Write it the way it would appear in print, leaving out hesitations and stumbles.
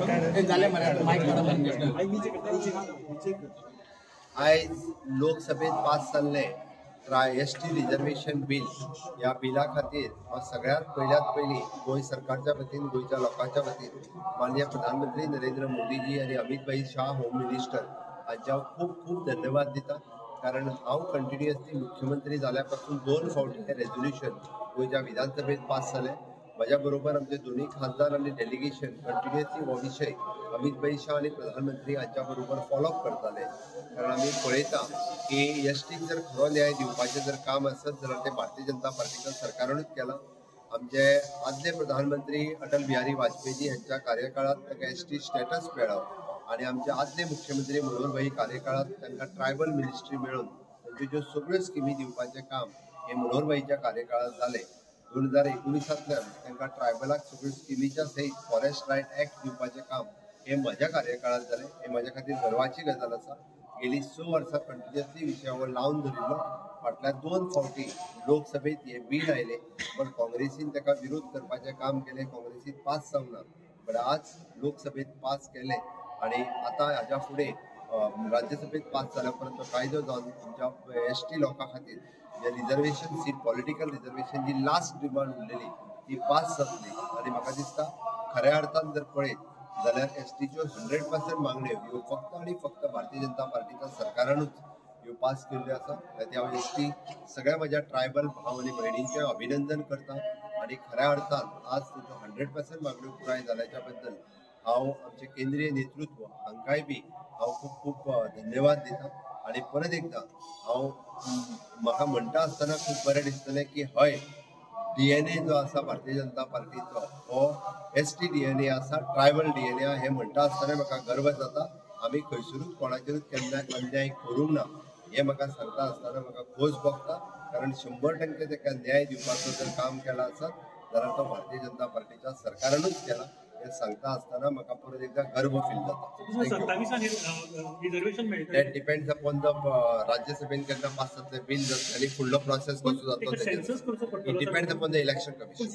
आज लोकसभेत पास जाल्ले एसटी रिजर्वेशन बिल या बिला खातीर सगळ्यात पयली गोंय सरकारच्या वतीन गोंयच्या लोकांच्या वतीन माननीय प्रधानमंत्री नरेंद्र मोदीजी आणि अमित भाई शाह होम मिनिस्टर हांच्या खूब खूब धन्यवाद दिता। कारण हांव कंटिन्युअसली मुख्यमंत्री जाल्यापासून 2 फावटी हे रेझोल्युशन गोंयच्या विधानसभेत पास जालें। माझ्या बरोबर आमचे दोन्ही खासदार आणि डेलिगेशन कंटिन्युअसली हो विषय अमित भाई शाह आणि प्रधानमंत्री हांच्या बरोबर फॉलोअप करताले। कारण आम्ही पळयता की एसटीक जर खरो न्याय दिवपाचें जर काम आसत जाल्यार ते भारतीय जनता पार्टीच्या सरकारानूच केलां। आमचे आदले प्रधानमंत्री अटल बिहारी वाजपेयी यांच्या कार्यकाळात ताका एसटी स्टेटस मेळ्ळो आणि आमचे आदले मुख्यमंत्री मनोहर भाई कार्यकाळात तांकां ट्रायबल मिनिस्ट्री मेळून तांच्यो ज्यो सगळ्यो स्किमी दिवपाचें काम हे मनोहर भाईच्या कार्यकाळात जालें। 2019तल्यान तांकां ट्रायबलाक सगळ्यो स्किमीच्या सयत फॉरेस्ट रायट एक्ट दिवपाचें काम हे म्हज्या कार्यकाळात जालें। हे म्हज्या खातीर गर्वाची गजाल आसा। गेली 6 वर्सां कंटिन्युअसली विशय हो लावन धरिल्लो। फाटल्या 2 फावटी लोकसभेत हे बिल आयले पण काँग्रेसीन ताका विरोध करपाचें काम केलें, काँग्रेसीत पास जावना। पण आज लोकसभेत पास केलें आणि आता हाच्या फुडें राज्यसभेत पास जाल्या पर्यंत कायदो जावन आमच्या एसटी लोकां खातीर जे रिजर्वेशन सीट पॉलिटिकल रिजर्वेशन जी लास्ट डिमांड उरलेली ती पास जातली। आणि म्हाका दिसता खऱ्या अर्थान जर पळयत जाल्यार एसटीच्यो 100% मागण्यो ह्यो फक्त आणि फक्त भारतीय जनता पार्टीच्या सरकारानूच ह्यो पास केल्ल्यो आसा। त्याती हांव एसटी सगळ्या म्हज्या ट्रायबल भाव आणि भयणींचें अभिनंदन करता आणि खऱ्या अर्थान आज तुज्यो 100% मागण्यो पुराय जाल्याच्या बद्दल हांव आमचे केंद्रीय नेतृत्व हांकांय बी हांव खूब खूब धन्यवाद दिता। आणि परत एकदा हांव म्हाका म्हणटा आसतना खूब बरें दिसतलें की हय DNA जो आसा भारतीय जनता पार्टीचो हो एसटी DNA आसा, ट्रायबल DNA हे म्हणटा आसतना म्हाका गर्व जाता। आमी खंयसरूच कोणाचेरूच केन्ना अन्याय करूंक ना हे म्हाका सांगता आसतना म्हाका खोस भोगता। कारण 100% ताका न्याय दिवपाचो जर काम केला आसत जाल्यार तो भारतीय जनता पार्टीच्या सरकारानूच केला हे सांगता आसतना म्हाका परत एकदा गर्व फील जाता। दॅट डिपेंड्स अपॉन द राज्यसभेन केन्ना पास जातले बिल जातलें आनी फुडलो प्रोसेस कसो जातलो it depends upon the election commission.